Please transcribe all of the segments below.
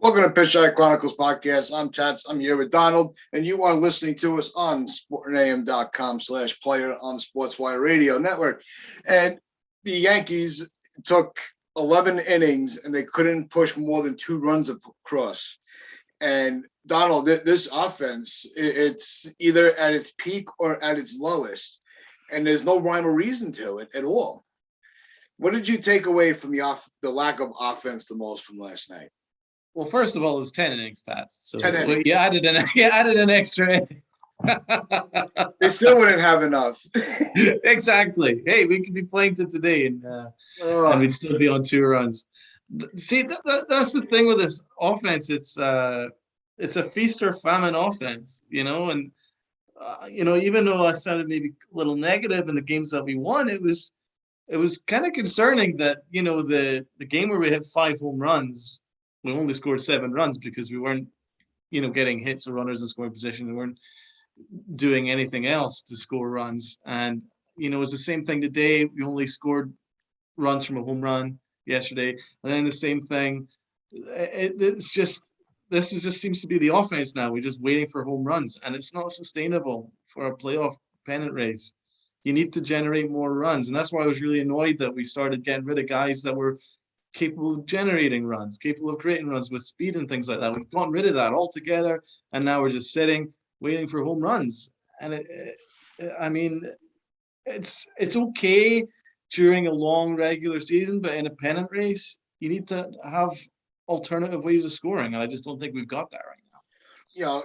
Welcome to PinstripeChronicles podcast. I'm Tats. I'm here with Donald, and you are listening to us on sportnam.com/player on the SportsWire Radio Network. And the Yankees took 11 innings, and they couldn't push more than 2 runs across. And Donald, this offense, it's either at its peak or at its lowest, and there's no rhyme or reason to it at all. What did you take away from the lack of offense the most from last night? Well, first of all, it was 10 innings, Tats. So 10 innings. you added an extra inning. They still wouldn't have enough. Exactly. Hey, we could be playing to today, and we'd still be on 2 runs. See, that's the thing with this offense. It's a feast or famine offense, and even though I sounded maybe a little negative in the games that we won, it was kind of concerning that the game where we hit 5 home runs. We only scored 7 runs because we weren't, getting hits or runners in scoring position. We weren't doing anything else to score runs. And, it was the same thing today. We only scored runs from a home run yesterday. And then the same thing. This just seems to be the offense now. We're just waiting for home runs. And it's not sustainable for a playoff pennant race. You need to generate more runs. And that's why I was really annoyed that we started getting rid of guys that were capable of generating runs, capable of creating runs with speed and things like that. We've gotten rid of that altogether, and now we're just sitting, waiting for home runs. And it's okay during a long regular season, but in a pennant race, you need to have alternative ways of scoring, and I just don't think we've got that right now.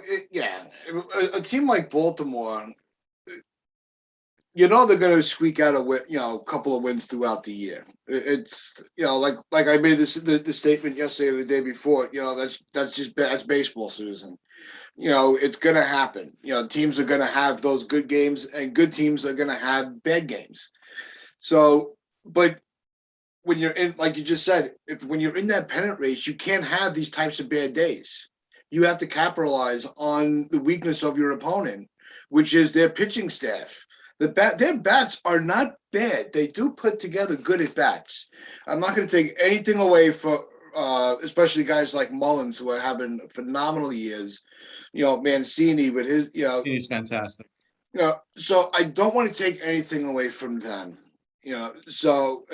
A team like Baltimore, they're going to squeak out a couple of wins throughout the year. It's like I made the statement yesterday or the day before. That's baseball, Susan. It's going to happen. Teams are going to have those good games, and good teams are going to have bad games. So, but when you're in, like you just said, when you're in that pennant race, you can't have these types of bad days. You have to capitalize on the weakness of your opponent, which is their pitching staff. Their bats are not bad. They do put together good at bats. I'm not going to take anything away from, especially guys like Mullins, who are having phenomenal years. Mancini with his, He's fantastic. So I don't want to take anything away from them. So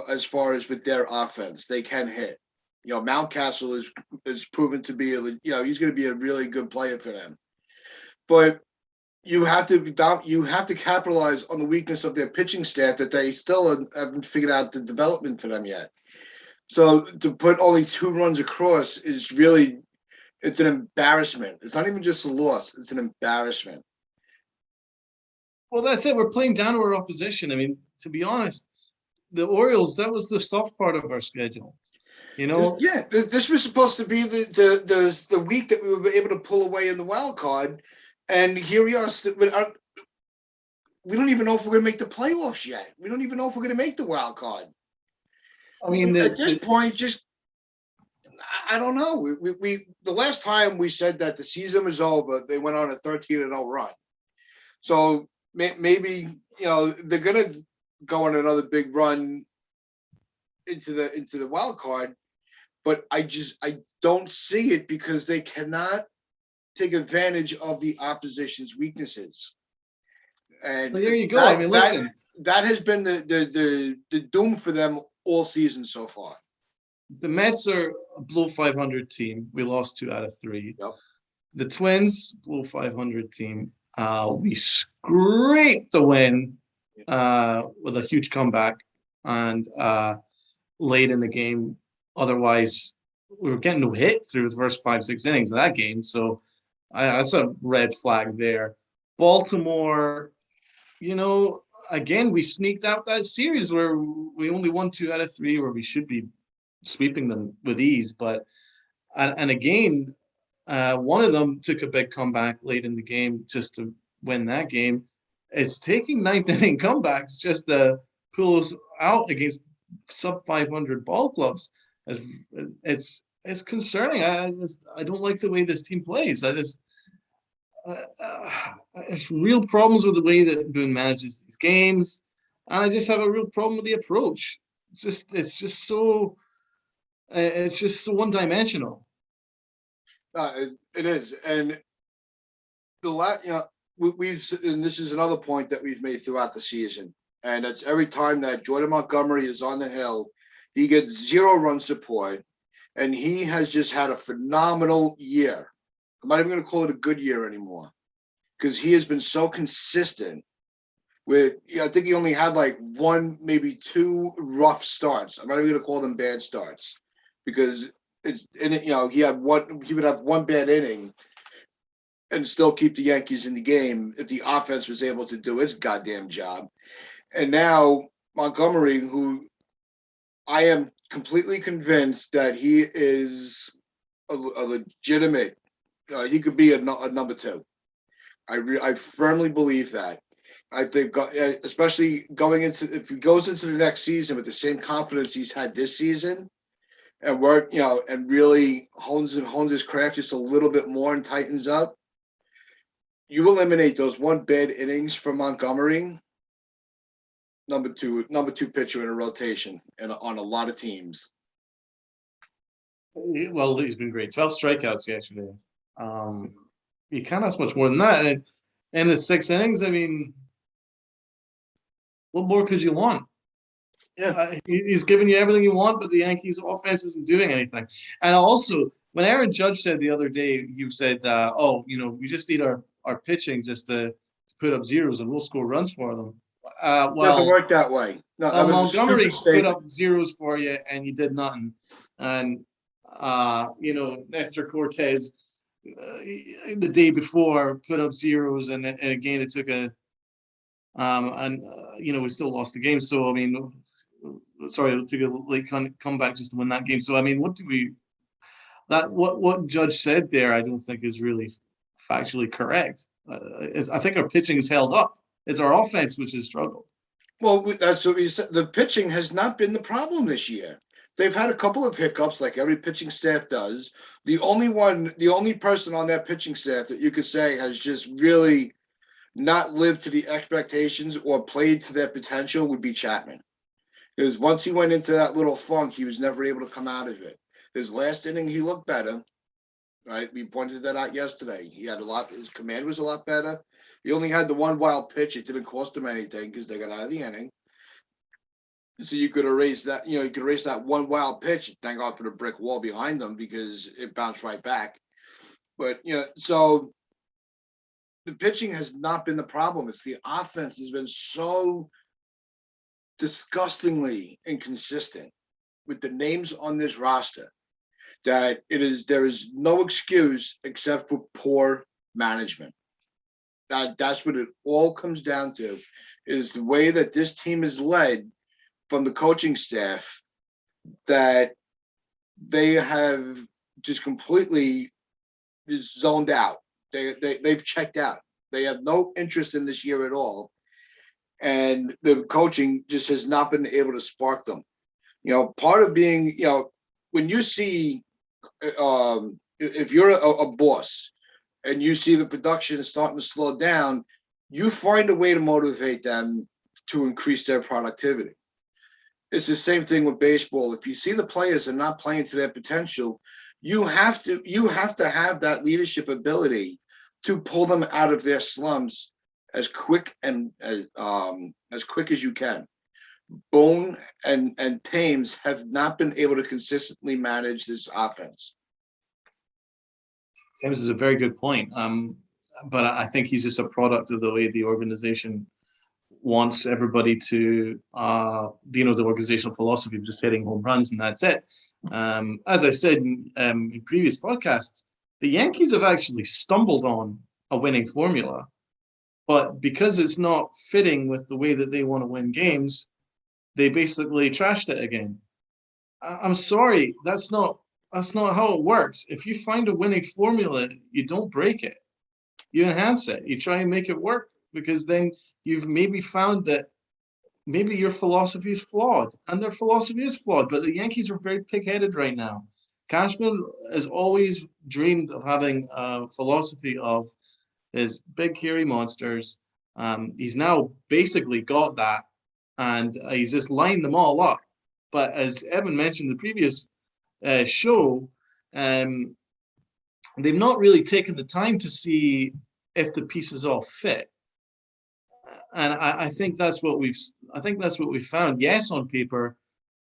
as far as with their offense, they can hit. Mountcastle is proven to be he's going to be a really good player for them, but you have to capitalize on the weakness of their pitching staff that they still haven't figured out the development for them yet. So to put only 2 runs across is really, it's an embarrassment. It's not even just a loss. It's an embarrassment. Well, that's it. We're playing down to our opposition. I mean, to be honest, the Orioles, that was the soft part of our schedule. This was supposed to be the week that we were able to pull away in the wild card. And here we are. We don't even know if we're going to make the playoffs yet. We don't even know if we're going to make the wild card. I mean, at this point, I don't know. We the last time we said that the season was over, they went on a 13-0 run. So maybe they're going to go on another big run into the wild card, but I don't see it because they cannot take advantage of the opposition's weaknesses. And there you go. Listen, that has been the doom for them all season so far. The Mets are a below 500 team. We lost 2 out of 3. Yep. The Twins, below 500 team. We scraped the win with a huge comeback and late in the game. Otherwise, we were getting no hit through the first 5-6 innings of that game. So that's a red flag there. Baltimore, again, we sneaked out that series where we only won 2 out of 3, where we should be sweeping them with ease. But and again, one of them took a big comeback late in the game just to win that game. It's taking 9th inning comebacks just to pull us out against sub 500 ball clubs. It's concerning. I don't like the way this team plays. It's real problems with the way that Boone manages these games, and I just have a real problem with the approach. It's just so one-dimensional. It is, and we've and this is another point that we've made throughout the season, and that's every time that Jordon Montgomery is on the hill, he gets 0 run support, and he has just had a phenomenal year. I'm not even going to call it a good year anymore because he has been so consistent. I think he only had like 1, maybe 2 rough starts. I'm not even going to call them bad starts because he would have 1 bad inning and still keep the Yankees in the game if the offense was able to do its goddamn job. And now Montgomery, who I am completely convinced that he is a legitimate, he could be a number 2. I firmly believe that. I think, especially if he goes into the next season with the same confidence he's had this season, and and really hones his craft just a little bit more and tightens up, you eliminate those 1 bad innings from Montgomery, number two pitcher in a rotation and on a lot of teams. Well, he's been great. 12 strikeouts yesterday. You can't ask much more than that. And in the 6 innings, I mean, what more could you want? Yeah, he's giving you everything you want, but the Yankees' offense isn't doing anything. And also, when Aaron Judge said the other day, you said, we just need our pitching just to put up zeros and we'll score runs for them. doesn't work that way. No, that was Montgomery a stupid put up zeros for you, and you did nothing. And Nestor Cortez the day before put up zeros, and again it took we still lost the game. So I mean, sorry, it took a late comeback just to win that game. So I mean, what Judge said there, I don't think is really factually correct. I think our pitching is held up. It's our offense which has struggled. Well, that's what we said. The pitching has not been the problem this year. They've had a couple of hiccups, like every pitching staff does. The only person on that pitching staff that you could say has just really not lived to the expectations or played to their potential would be Chapman. Because once he went into that little funk, he was never able to come out of it. His last inning, he looked better. Right, we pointed that out yesterday. He had his command was a lot better. He only had the 1 wild pitch. It didn't cost him anything because they got out of the inning. So you could erase that, you could erase that 1 wild pitch. Thank God for the brick wall behind them because it bounced right back. But, so the pitching has not been the problem. It's the offense has been so disgustingly inconsistent with the names on this roster that there is no excuse except for poor management. That's what it all comes down to, is the way that this team is led from the coaching staff, that they have just completely zoned out. They've checked out. They have no interest in this year at all. And the coaching just has not been able to spark them. Part of being, when you see, if you're a boss and you see the production starting to slow down, you find a way to motivate them to increase their productivity. It's the same thing with baseball. If you see the players are not playing to their potential, you have to have that leadership ability to pull them out of their slumps as quick as quick as you can. Bone and Thames have not been able to consistently manage this offense. Thames is a very good point. But I think he's just a product of the way the organization wants everybody to, the organizational philosophy of just hitting home runs and that's it. As I said in previous podcasts, the Yankees have actually stumbled on a winning formula, but because it's not fitting with the way that they want to win games, they basically trashed it again. I'm sorry, that's not how it works. If you find a winning formula, you don't break it. You enhance it. You try and make it work, because then you've maybe found that maybe your philosophy is flawed, and their philosophy is flawed. But the Yankees are very pig-headed right now. Cashman has always dreamed of having a philosophy of his big, hairy monsters. He's now basically got that, and he's just lined them all up. But as Evan mentioned in the previous show, they've not really taken the time to see if the pieces all fit. And I think that's what we've found. Yes, on paper,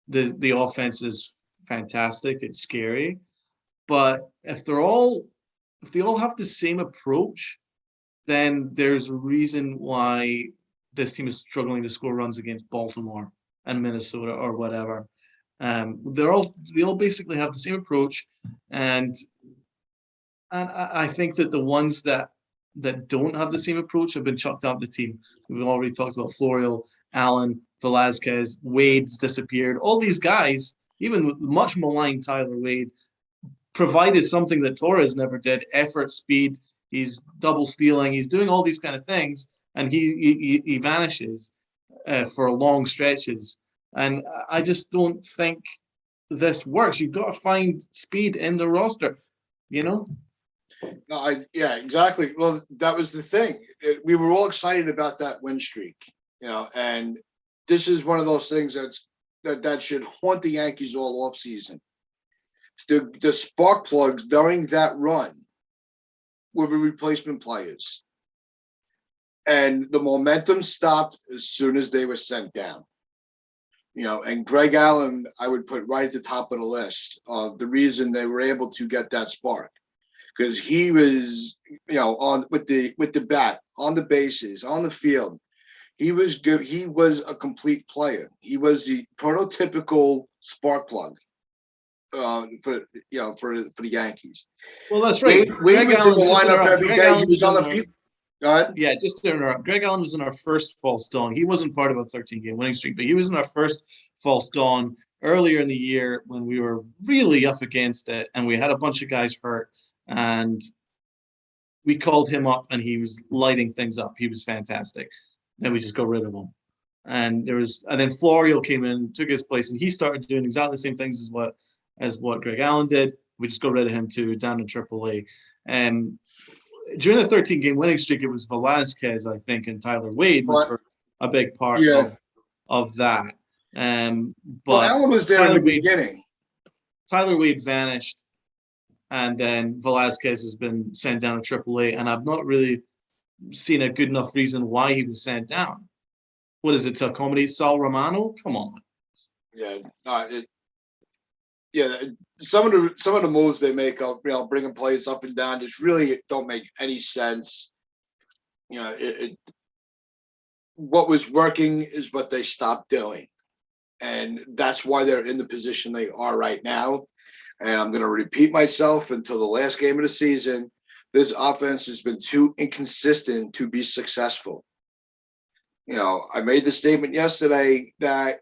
the offense is fantastic. It's scary, but if they all have the same approach, then there's a reason why this team is struggling to score runs against Baltimore and Minnesota or whatever. They all basically have the same approach, and I think that the ones that don't have the same approach have been chucked off the team. We've already talked about Florial, Allen, Velasquez, Wade's disappeared. All these guys, even with much maligned Tyler Wade, provided something that Torres never did: effort, speed. He's double stealing. He's doing all these kind of things, and he vanishes for long stretches. And I just don't think this works. You've got to find speed in the roster, you know? No, yeah, exactly. Well, that was the thing. We were all excited about that win streak, and this is one of those things that should haunt the Yankees all off season. The spark plugs during that run were the replacement players, and the momentum stopped as soon as they were sent down. And Greg Allen, I would put right at the top of the list of the reason they were able to get that spark, because he was, on with the bat, on the bases, on the field. He was good. He was a complete player. He was the prototypical spark plug for the Yankees. Well, that's right. Wade was in the lineup every day. He was on the field. Go ahead. Yeah, just to interrupt. Greg Allen was in our first false dawn. He wasn't part of a 13-game winning streak, but he was in our first false dawn earlier in the year when we were really up against it, and we had a bunch of guys hurt, and we called him up, and he was lighting things up. He was fantastic. Then we just got rid of him, and then Florial came in, took his place, and he started doing exactly the same things as what Greg Allen did. We just got rid of him too, down in AAA. During the 13-game winning streak, it was Velasquez, I think, and Tyler Wade was a big part of that. But Allen was there in the beginning. Tyler Wade vanished, and then Velasquez has been sent down to AAA, and I've not really seen a good enough reason why he was sent down. What is it, to accommodate Sal Romano? Come on. Some of the moves they make of bringing players up and down just really don't make any sense. What was working is what they stopped doing, and that's why they're in the position they are right now. And I'm going to repeat myself until the last game of the season. This offense has been too inconsistent to be successful. I made the statement yesterday that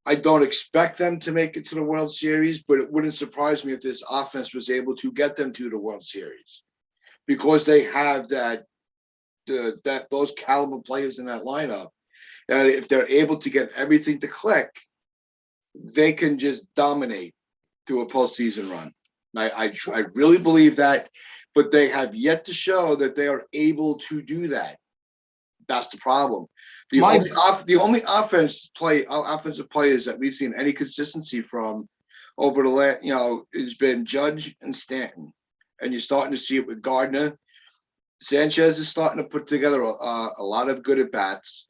I don't expect them to make it to the World Series, but it wouldn't surprise me if this offense was able to get them to the World Series, because they have those caliber players in that lineup. And if they're able to get everything to click, they can just dominate through a postseason run. I really believe that, but they have yet to show that they are able to do that. That's the problem. The only offensive players that we've seen any consistency from over the last, has been Judge and Stanton, and you're starting to see it with Gardner. Sanchez is starting to put together a lot of good at bats,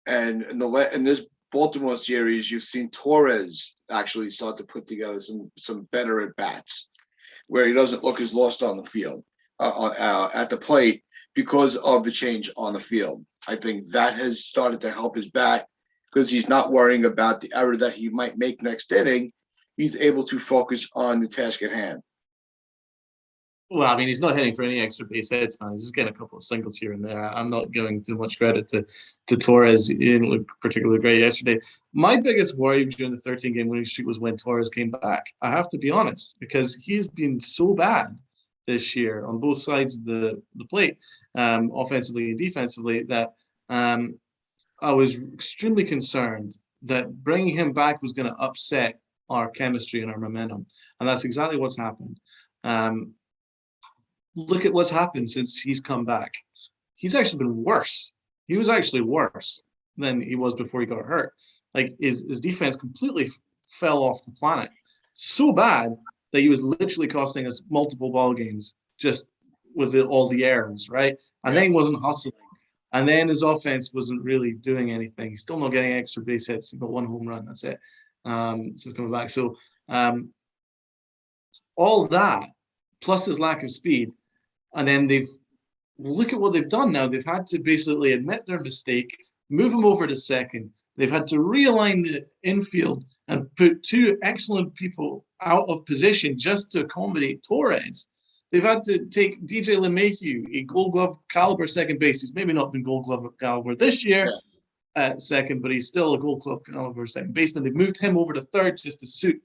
and in this Baltimore series, you've seen Torres actually start to put together some better at bats, where he doesn't look as lost on the field at the plate, because of the change on the field. I think that has started to help his bat, because he's not worrying about the error that he might make next inning. He's able to focus on the task at hand. Well, I mean, he's not hitting for any extra base hits, man. He's just getting a couple of singles here and there. I'm not giving too much credit to Torres. He didn't look particularly great yesterday. My biggest worry during the 13-game winning streak was when Torres came back. I have to be honest, because he's been so bad this year on both sides of the plate, offensively and defensively, that I was extremely concerned that bringing him back was going to upset our chemistry and our momentum. And that's exactly what's happened. Look at what's happened since he's come back. He's actually been worse. He was actually worse than he was before he got hurt. Like his defense completely fell off the planet. So bad that he was literally costing us multiple ball games just with all the errors, right? And then he wasn't hustling. And then his offense wasn't really doing anything. He's still not getting extra base hits. He got 1 home run. That's it. Since coming back. So all that, plus his lack of speed, and then look at what they've done now. They've had to basically admit their mistake, move him over to second. They've had to realign the infield and put 2 excellent people out of position just to accommodate Torres. They've had to take DJ LeMahieu, a Gold Glove caliber second base. He's maybe not been Gold Glove caliber this year at second, but he's still a Gold Glove caliber second baseman. They've moved him over to third just to suit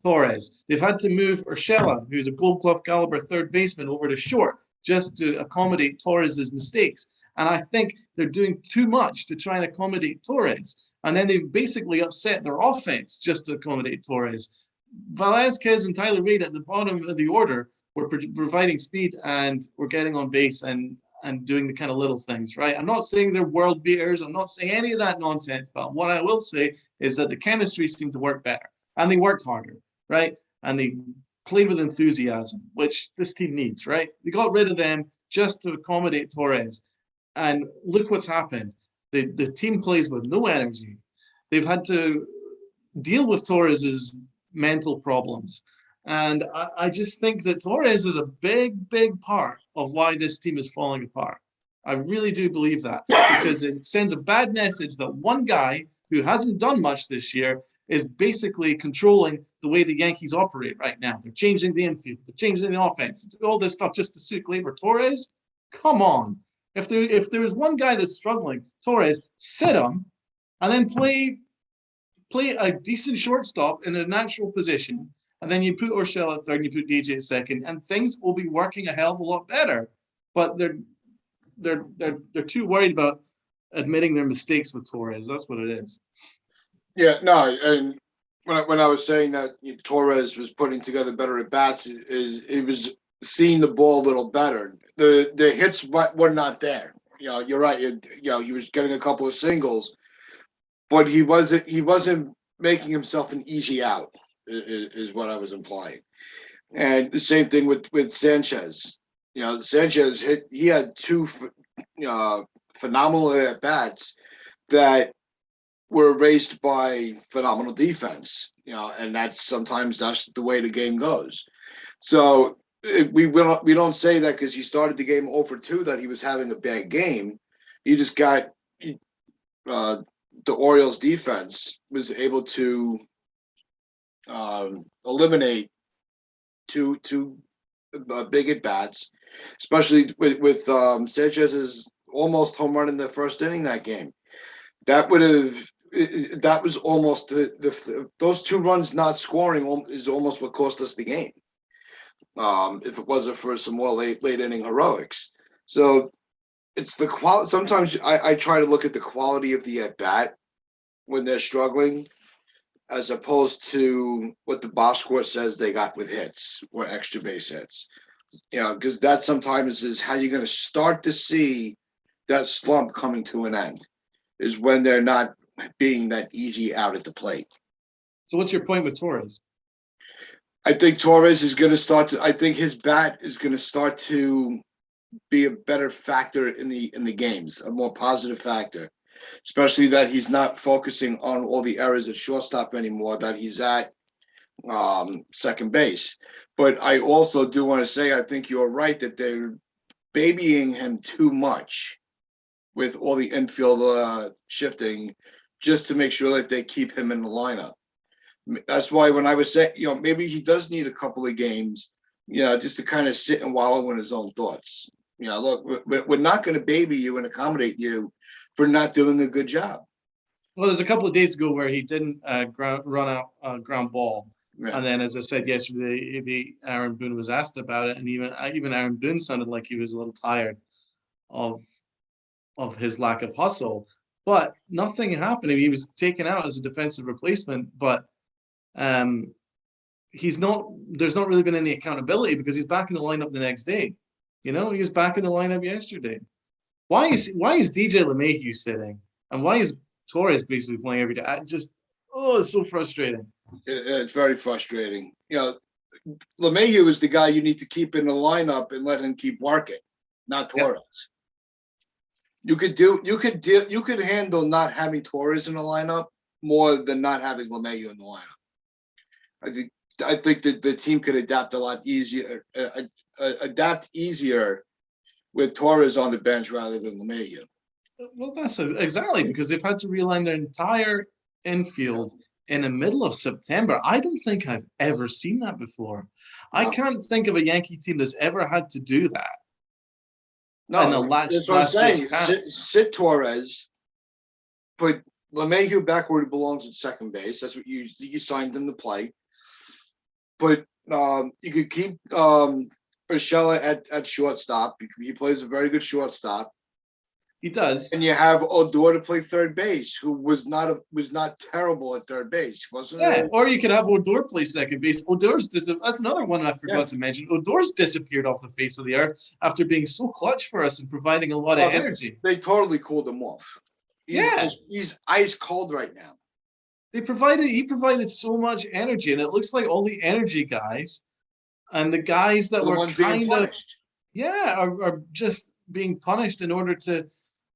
Torres. They've had to move Urshela, who's a Gold Glove caliber third baseman, over to short just to accommodate Torres's mistakes. And I think they're doing too much to try and accommodate Torres. And then they've basically upset their offense just to accommodate Torres. Velasquez and Tyler Wade at the bottom of the order were providing speed and were getting on base and doing the kind of little things, right? I'm not saying they're world beaters. I'm not saying any of that nonsense. But what I will say is that the chemistry seemed to work better and they worked harder, right? And they played with enthusiasm, which this team needs, right? They got rid of them just to accommodate Torres. And look what's happened. The team plays with no energy. They've had to deal with Torres's mental problems. And I just think that Torres is a big, big part of why this team is falling apart. I really do believe that because it sends a bad message that one guy who hasn't done much this year is basically controlling the way the Yankees operate right now. They're changing the infield. They're changing the offense. All this stuff just to suit Gleyber Torres. Come on. If there is one guy that's struggling, Torres, sit him and then play a decent shortstop in a natural position. And then you put Urshela at third and you put DJ at second, and things will be working a hell of a lot better. But they're too worried about admitting their mistakes with Torres. That's what it is. Yeah, no, and when I was saying that Torres was putting together better at bats, is it was seeing the ball a little better. The hits were not there. You're right. He was getting a couple of singles, but he wasn't making himself an easy out. Is what I was implying. And the same thing with Sanchez. Sanchez he had 2 phenomenal at bats that were erased by phenomenal defense. And that's the way the game goes. So we don't say that because he started the game 0-for-2 that he was having a bad game. He just got the Orioles defense was able to eliminate two big at bats, especially with Sanchez's almost home run in the first inning that game. That was almost those 2 runs not scoring is almost what cost us the game. If it wasn't for some more late inning heroics. So it's the quality. Sometimes I try to look at the quality of the at bat when they're struggling, as opposed to what the box score says they got with hits or extra base hits. Because that sometimes is how you're going to start to see that slump coming to an end, is when they're not being that easy out at the plate. So what's your point with Torres? I think Torres is going to start to. I think his bat is going to start to be a better factor in the games, a more positive factor, especially that he's not focusing on all the errors at shortstop anymore. That he's at second base. But I also do want to say I think you're right that they're babying him too much with all the infield shifting, just to make sure that they keep him in the lineup. That's why when I was saying, maybe he does need a couple of games, just to kind of sit and wallow in his own thoughts. Look, we're not going to baby you and accommodate you for not doing a good job. Well, there's a couple of days ago where he didn't run out a ground ball. Yeah. And then, as I said yesterday, the Aaron Boone was asked about it, and even Aaron Boone sounded like he was a little tired of his lack of hustle. But nothing happened. He was taken out as a defensive replacement, but there's not really been any accountability because he's back in the lineup the next day. He was back in the lineup yesterday. Why is DJ LeMahieu sitting, and why is Torres basically playing every day? It's so frustrating. It's very frustrating. LeMahieu is the guy you need to keep in the lineup and let him keep working, not Torres. Yep. You could handle not having Torres in the lineup more than not having LeMahieu in the lineup. I think that the team could adapt a lot easier, adapt easier with Torres on the bench rather than LeMahieu. Well, that's exactly because they've had to realign their entire infield in the middle of September. I don't think I've ever seen that before. No. I can't think of a Yankee team that's ever had to do that. No, that's what I'm saying. Sit Torres, put LeMahieu back where he belongs at second base. That's what you signed him to play. But you could keep Urshela at shortstop. He plays a very good shortstop. He does. And you have Odor to play third base, who was not terrible at third base, wasn't it? Or you could have Odor play second base. That's another one I forgot to mention. Odor's disappeared off the face of the earth after being so clutch for us and providing a lot of energy. They totally cooled him off. He's ice cold right now. He provided so much energy, and it looks like all the energy guys and the guys that were kind of are just being punished in order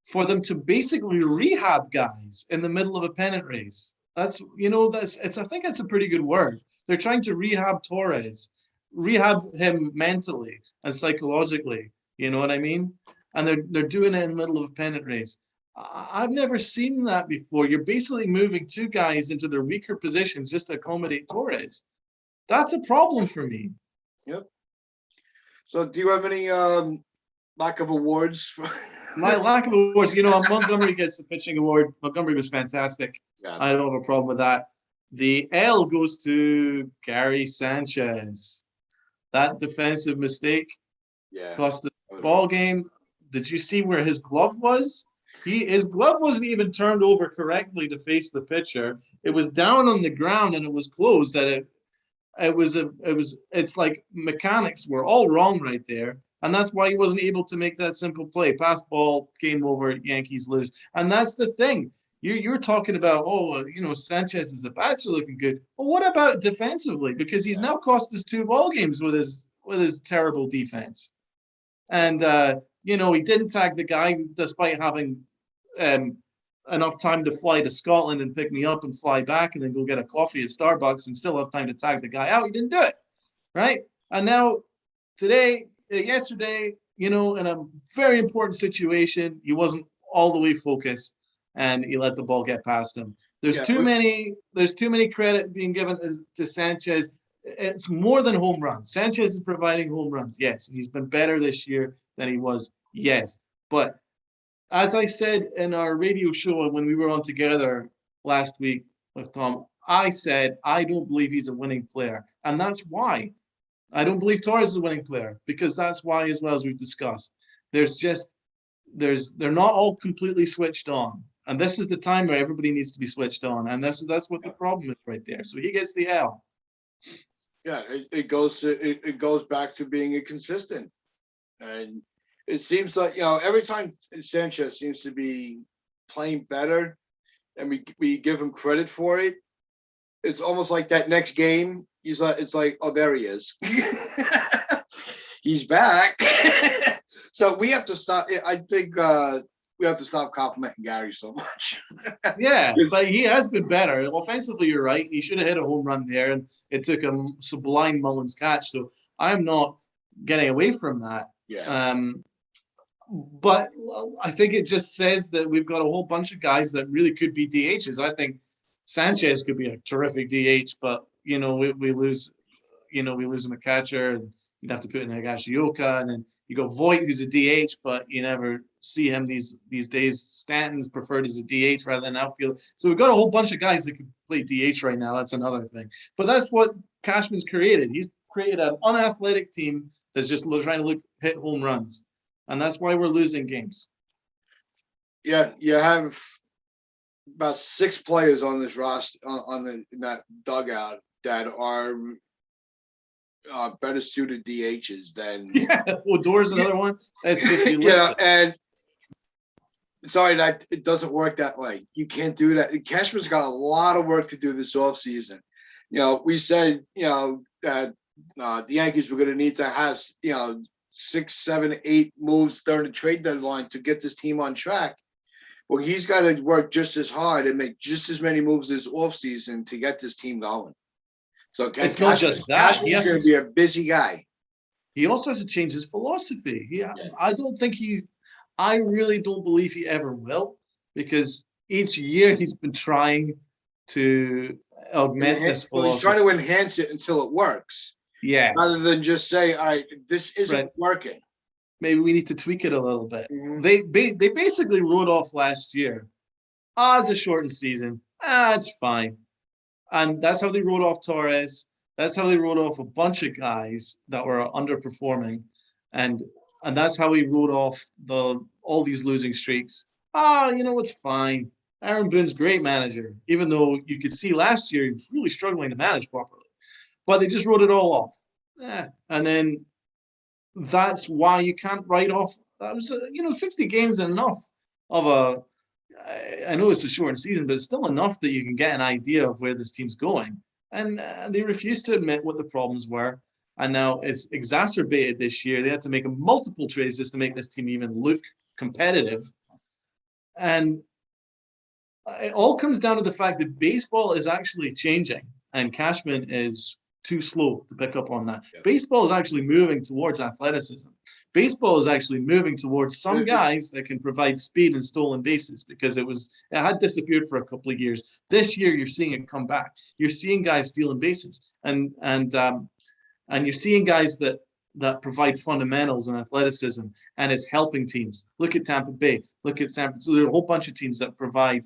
for them to basically rehab guys in the middle of a pennant race. I think that's a pretty good word. They're trying to rehab Torres, rehab him mentally and psychologically. You know what I mean? And they're doing it in the middle of a pennant race. I've never seen that before. You're basically moving two guys into their weaker positions just to accommodate Torres. That's a problem for me. Yep. So do you have any lack of awards? My lack of awards, Montgomery gets the pitching award. Montgomery was fantastic. Yeah. I don't have a problem with that. The L goes to Gary Sanchez. That defensive mistake cost us the ball game. Did you see where his glove was? His glove wasn't even turned over correctly to face the pitcher. It was down on the ground and it was closed. It's like mechanics were all wrong right there. And that's why he wasn't able to make that simple play. Pass ball, game over, Yankees lose. And that's the thing. You're talking about, Sanchez's bats are looking good. Well, what about defensively? Because he's now cost us 2 ball games with his terrible defense. And, he didn't tag the guy despite having enough time to fly to Scotland and pick me up and fly back and then go get a coffee at Starbucks and still have time to tag the guy out. He didn't do it, right? And now yesterday, in a very important situation, he wasn't all the way focused and he let the ball get past him. There's too many credit being given to Sanchez. It's more than home runs. Sanchez is providing home runs, yes. And he's been better this year than he was, yes. But as I said in our radio show when we were on together last week with Tom, I said I don't believe he's a winning player. And that's why. I don't believe Torres is a winning player, because that's why, as well as we've discussed. They're not all completely switched on. And this is the time where everybody needs to be switched on. And that's what the problem is right there. So he gets the L. Yeah, it goes back to being inconsistent. And it seems like, every time Sanchez seems to be playing better and we give him credit for it, it's almost like that next game, it's like, oh, there he is. He's back. So we have to stop. I think we have to stop complimenting Gary so much. Yeah, but he has been better. Offensively, you're right. He should have hit a home run there, and it took a sublime Mullins catch. So I'm not getting away from that. Yeah. But I think it just says that we've got a whole bunch of guys that really could be DHs. I think Sanchez could be a terrific DH, but we lose him a catcher, and you'd have to put in Higashioka, and then you go Voit, who's a DH, but you never see him these days. Stanton's preferred as a DH rather than outfield. So we've got a whole bunch of guys that could play DH right now. That's another thing. But that's what Cashman's created. He's created an unathletic team that's just trying to hit home runs. And that's why we're losing games. Yeah, you have about 6 players on this roster, in that dugout, that are better suited DHs than. Yeah, Odor's another one. That's just and sorry that it doesn't work that way. You can't do that. Cashman's got a lot of work to do this offseason. We said that the Yankees were going to need to have 6, 7, 8 moves during the trade deadline to get this team on track. Well, he's got to work just as hard and make just as many moves this offseason to get this team going. So it's not just that. Cashman's going to be a busy guy. He also has to change his philosophy. I really don't believe he ever will, because each year he's been trying to augment this philosophy. He's trying to enhance it until it works. Yeah. Rather than just say, all right, this isn't working. Maybe we need to tweak it a little bit. Mm-hmm. They basically wrote off last year. It's a shortened season. It's fine. And that's how they wrote off Torres. That's how they wrote off a bunch of guys that were underperforming. And that's how he wrote off all these losing streaks. It's fine. Aaron Boone's great manager, even though you could see last year he was really struggling to manage properly. But they just wrote it all off. And then that's why you can't write off. That was 60 games enough of a. I know it's a shortened season, but it's still enough that you can get an idea of where this team's going. And they refused to admit what the problems were. And now it's exacerbated this year. They had to make multiple trades just to make this team even look competitive. And it all comes down to the fact that baseball is actually changing, and Cashman is too slow to pick up on that. Yeah. Baseball is actually moving towards athleticism. Baseball is actually moving towards some guys that can provide speed and stolen bases, because it had disappeared for a couple of years. This year, you're seeing it come back. You're seeing guys stealing bases, and you're seeing guys that provide fundamentals and athleticism, and it's helping teams. Look at Tampa Bay. Look at San Francisco. There are a whole bunch of teams that provide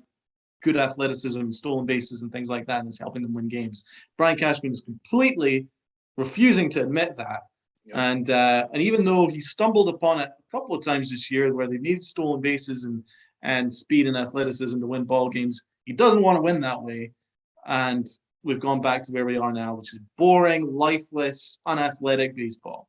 good athleticism, stolen bases, and things like that, and it's helping them win games. Brian Cashman is completely refusing to admit that. Yeah. And even though he stumbled upon it a couple of times this year where they needed stolen bases and speed and athleticism to win ball games, he doesn't want to win that way. And we've gone back to where we are now, which is boring, lifeless, unathletic baseball.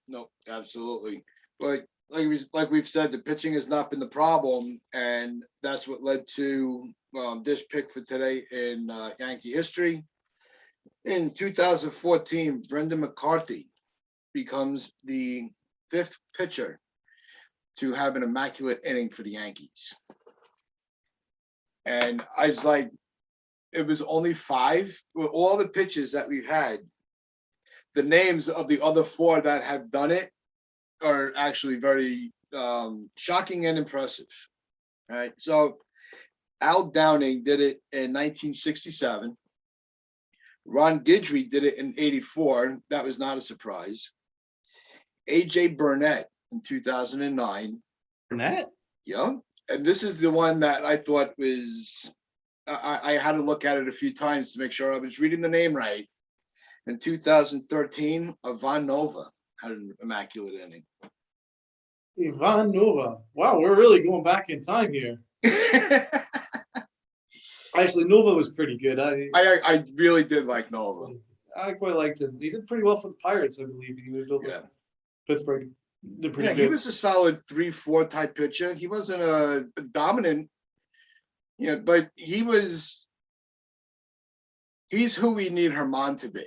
No, absolutely. But like we've said, the pitching has not been the problem, and that's what led to this pick for today in Yankee history. In 2014, Brendan McCarthy becomes the 5th pitcher to have an immaculate inning for the Yankees. And I was like, it was only 5. With all the pitches that we've had, the names of the other 4 that have done it are actually very shocking and impressive. All right. So Al Downing did it in 1967. Ron Guidry did it in 84. That was not a surprise. A.J. Burnett in 2009. Burnett? Yeah. And this is the one that I thought was, I had to look at it a few times to make sure I was reading the name right. In 2013, Ivan Nova had an immaculate inning. Ivan Nova. Wow, we're really going back in time here. Actually, Nova was pretty good. I really did like Nova. I quite liked him. He did pretty well for the Pirates, I believe. He moved over to Pittsburgh. Did pretty good. He was a solid 3-4 type pitcher. He wasn't a dominant, but he's who we need Herman to be.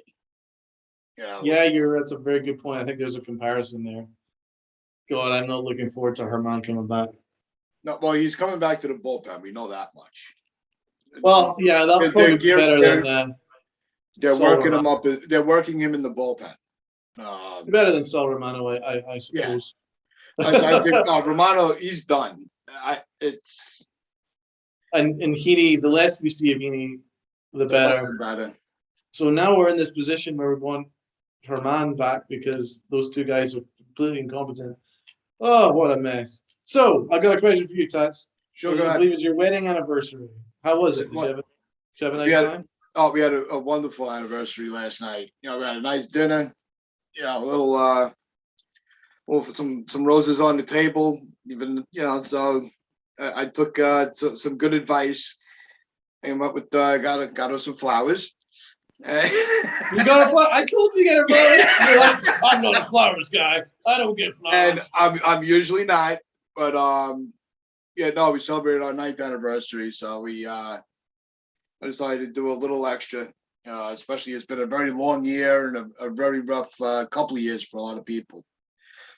Yeah, that's a very good point. I think there's a comparison there. God, I'm not looking forward to Herman coming back. No, well, he's coming back to the bullpen. We know that much. Well, yeah, that'll probably be better than. They're working him up. They're working him in the bullpen. Better than Sal Romano, I suppose. Yeah. I think Romano, he's done. And Heaney, the less we see of Heaney, the better. So now we're in this position where we want Herman back because those 2 guys are completely incompetent. Oh, what a mess. So I've got a question for you, Tats. Sure, I believe it's your wedding anniversary. How was it? Did you have a nice time? Oh, we had a wonderful anniversary last night. We had a nice dinner. A little some roses on the table. Even so I took some good advice and went with got her some flowers. You got a flower? I told you to get a flower. You're like, I'm not a flowers guy. I don't get flowers. And I'm usually not, but we celebrated our 9th anniversary, so I decided to do a little extra Especially it's been a very long year and a very rough couple of years for a lot of people.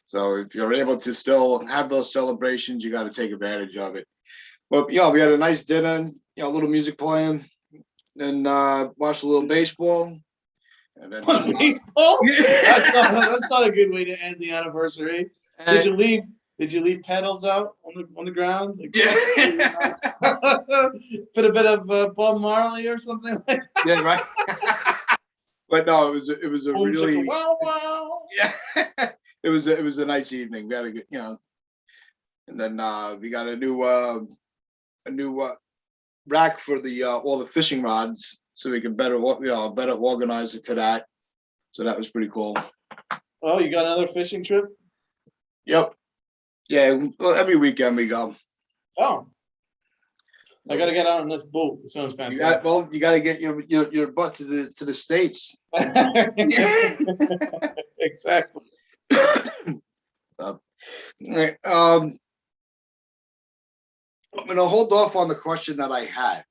So if you're able to still have those celebrations, you got to take advantage of it. But we had a nice dinner, a little music playing, and watched a little baseball. And then baseball? That's not a good way to end the anniversary. Did you leave? Did you leave pedals out on the ground? Like, yeah. Put a bit of Bob Marley or something like that. Yeah, right. But no, it was a Boom, really chicka, wow, wow. yeah. It was a nice evening. We had a good, and then we got a new rack for the all the fishing rods, so we could better organize it for that. So that was pretty cool. Oh, you got another fishing trip? Yep. Yeah. Well, every weekend we go. Oh, I got to get out on this boat. It sounds fantastic. You got to get your butt to the States. Exactly. I'm going to hold off on the question that I had.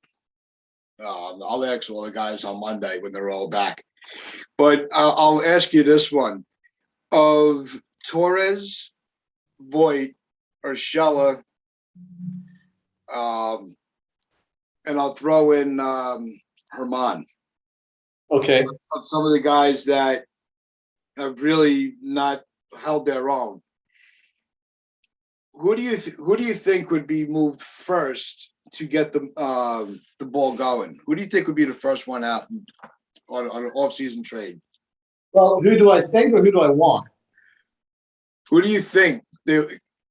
I'll ask all the guys on Monday when they're all back. But I'll ask you this one. Of Torres, Voit, Urshela, and I'll throw in Herman. Okay. Of some of the guys that have really not held their own. Who do you think would be moved first to get the ball going? Who do you think would be the first one out on an off-season trade? Well, who do I think or who do I want? Who do you think?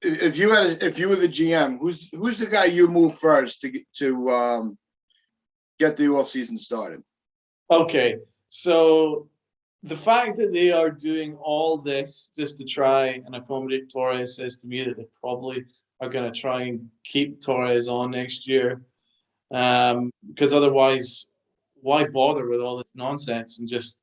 If you were the GM, who's the guy you move first to get the off-season started? Okay, so the fact that they are doing all this just to try and accommodate Torres says to me that they probably are going to try and keep Torres on next year, because otherwise, why bother with all this nonsense and just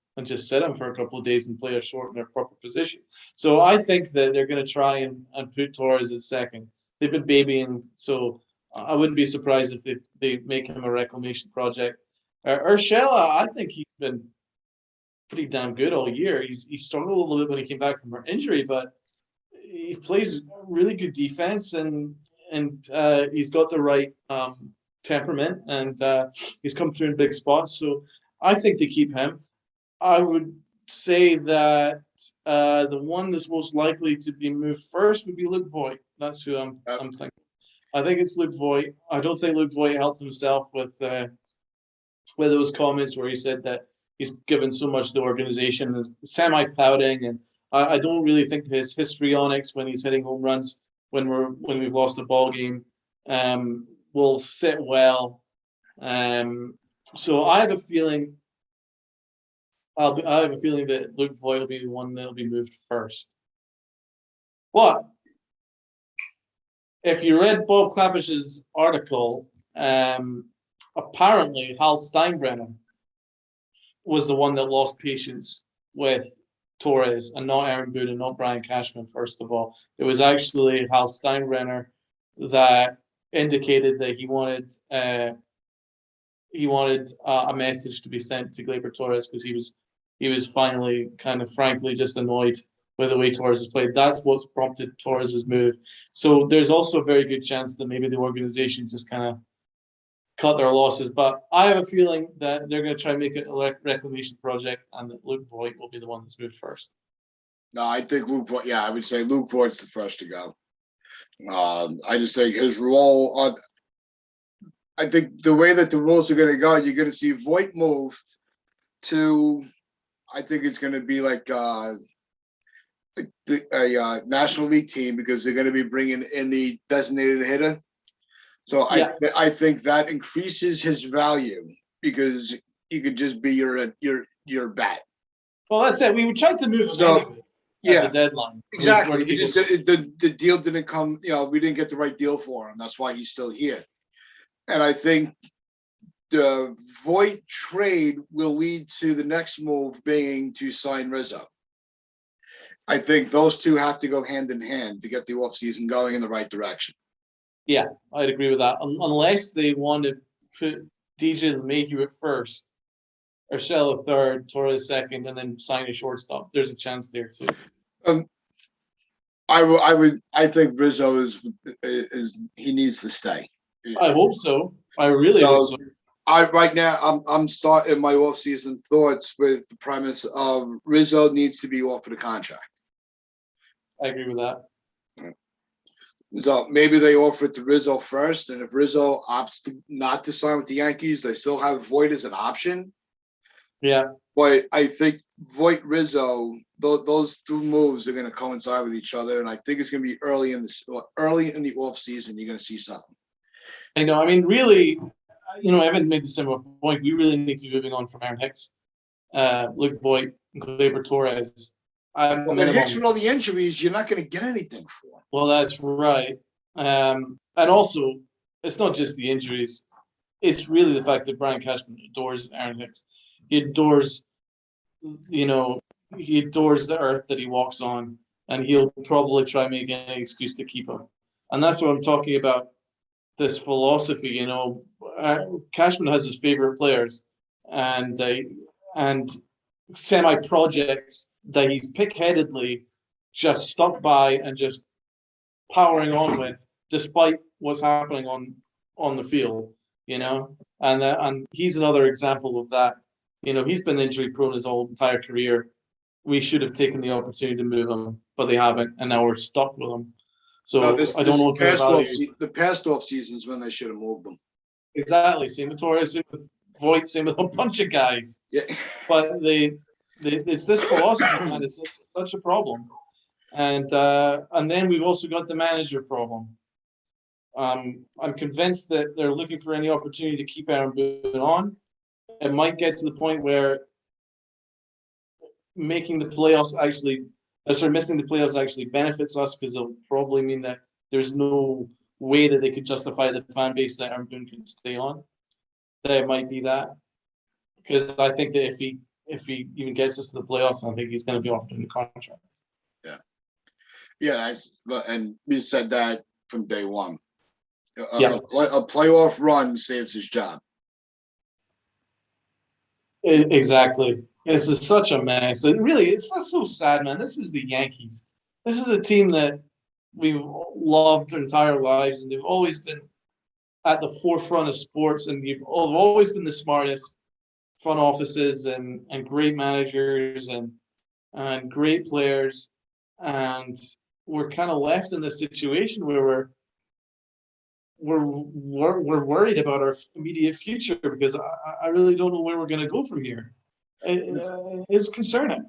sit him for a couple of days and play a short in their proper position? So I think that they're going to try and put Torres at second. They've been babying, so I wouldn't be surprised if they make him a reclamation project. Urshela, I think he's been pretty damn good all year. He struggled a little bit when he came back from her injury, but he plays really good defense and he's got the right temperament and he's come through in big spots. So I think they keep him. I would say that the one that's most likely to be moved first would be Luke Voit. That's who I'm thinking. I think it's Luke Voit. I don't think Luke Voit helped himself with those comments where he said that he's given so much to the organization, semi-pouting, and I don't really think his histrionics when he's hitting home runs when we've lost a ball game will sit well. So I have a feeling. I have a feeling that Luke Voit will be the one that'll be moved first. But if you read Bob Clappish's article, apparently Hal Steinbrenner was the one that lost patience with Torres and not Aaron Boone and not Brian Cashman, first of all. It was actually Hal Steinbrenner that indicated that he wanted a message to be sent to Gleyber Torres because he was finally kind of frankly just annoyed with the way Torres has played. That's what's prompted Torres' move. So there's also a very good chance that maybe the organization just kind of cut their losses. But I have a feeling that they're going to try and make it a reclamation project and that Luke Voit will be the one that's moved first. No, I think Luke Voit, I would say Luke Voigt's the first to go. I just think his role I think the way that the rules are going to go, you're going to see Voit moved to, I think it's going to be like a National League team because they're going to be bringing in the designated hitter. So yeah. I think that increases his value because he could just be your bat. Well, that's it. We tried to move him anyway at the deadline. Exactly. The deal didn't come. We didn't get the right deal for him. That's why he's still here. And I think the Voit trade will lead to the next move being to sign Rizzo. I think those two have to go hand in hand to get the offseason going in the right direction. Yeah, I'd agree with that. Unless they want to put DJ LeMahieu at first Urshela third, Torres second, and then sign a shortstop. There's a chance there too. Um, I think Rizzo is he needs to stay. I hope so. I really hope so. Right now I'm starting my off-season thoughts with the premise of Rizzo needs to be offered a contract. I agree with that. So maybe they offer it to Rizzo first, and if Rizzo opts not to sign with the Yankees, they still have Voit as an option. Yeah. But I think Voit Rizzo, those two moves are going to coincide with each other, and I think it's going to be early in the off season. You're going to see something. I know. I mean, really, Evan made the similar point. We really need to be moving on from Aaron Hicks, Luke Voit, and Gleyber Torres. Well, but Hicks with all the injuries, you're not going to get anything for. Well, that's right. And also, it's not just the injuries. It's really the fact that Brian Cashman adores Aaron Hicks. He adores, he adores the earth that he walks on, and he'll probably try make any excuse to keep him. And that's what I'm talking about, this philosophy, Cashman has his favorite players and semi-projects that he's pick-headedly just stuck by and just powering on with, despite what's happening on the field, and he's another example of that. He's been injury prone his whole entire career. We should have taken the opportunity to move him, but they haven't, and now we're stuck with him. So I don't know what the past off seasons when they should have moved them. Exactly. Same with Torres, same with Voit, same with a bunch of guys. Yeah. But it's this philosophy, man. It's such a problem. And then we've also got the manager problem. I'm convinced that they're looking for any opportunity to keep Aaron Boone on. It might get to the point where missing the playoffs actually benefits us, because it'll probably mean that there's no way that they could justify the fan base that Aaron Boone can stay on. That it might be that, because I think that if he even gets us to the playoffs, I think he's going to be offered a new contract. Yeah, and we said that from day one. A playoff run saves his job. Exactly. This is such a mess. It's not so sad, man. This is the Yankees. This is a team that we've loved our entire lives, and they've always been at the forefront of sports, and they've always been the smartest front offices and great managers and great players. And we're kind of left in this situation where we're worried about our immediate future, because I really don't know where we're going to go from here. It's concerning.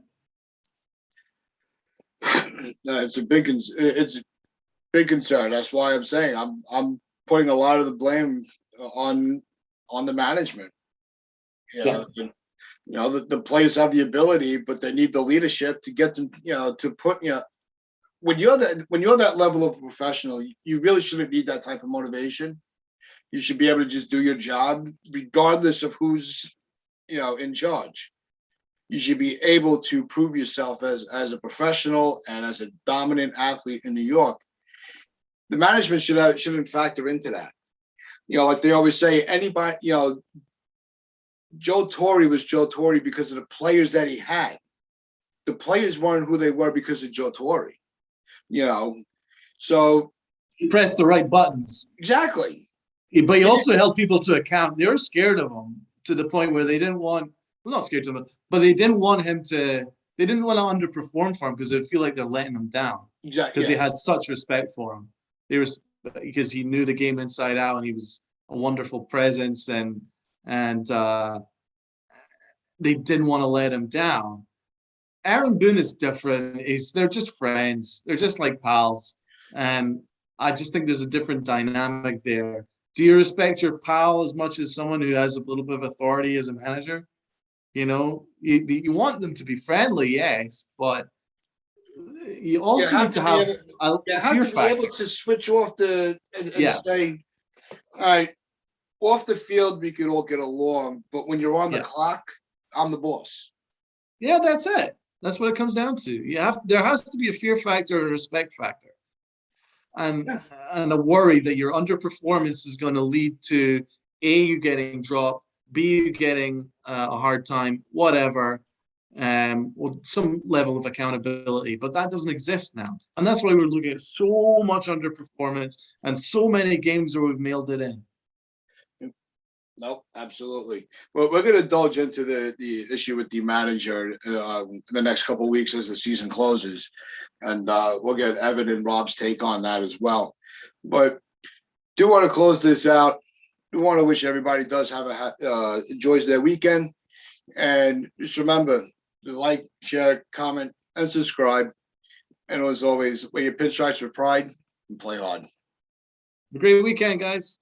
No, it's a big concern. That's why I'm saying I'm putting a lot of the blame on the management. The players have the ability, but they need the leadership to get them. To put when you're that level of professional, you really shouldn't need that type of motivation. You should be able to just do your job, regardless of who's in charge. You should be able to prove yourself as a professional and as a dominant athlete in New York. The management shouldn't factor into that. Like they always say, anybody, Joe Torre was Joe Torre because of the players that he had. The players weren't who they were because of Joe Torre. So he pressed the right buttons. Exactly. But he also held people to account. They were scared of him to the point where they didn't want. Well, not scared of him, but they didn't want him to. They didn't want to underperform for him because they feel like they're letting him down. Exactly. Because they had such respect for him. Because he knew the game inside out, and he was a wonderful presence, and they didn't want to let him down. Aaron Boone is different. They're just friends. They're just like pals. And I just think there's a different dynamic there. Do you respect your pal as much as someone who has a little bit of authority as a manager? You want them to be friendly, yes, but you also need to have be able to switch off and say, all right, off the field we could all get along, but when you're on the clock, I'm the boss. Yeah, that's it. That's what it comes down to. There has to be a fear factor and a respect factor, and a worry that your underperformance is going to lead to you getting dropped, be you getting a hard time, whatever, with some level of accountability. But that doesn't exist now. And that's why we're looking at so much underperformance and so many games where we've mailed it in. No, absolutely. Well, we're going to indulge into the issue with the manager in the next couple of weeks as the season closes, and we'll get Evan and Rob's take on that as well. But do want to close this out. We want to wish everybody does have enjoys their weekend, and just remember to like, share, comment, and subscribe. And as always, wear your pinstripes with pride and play hard. Have a great weekend, guys.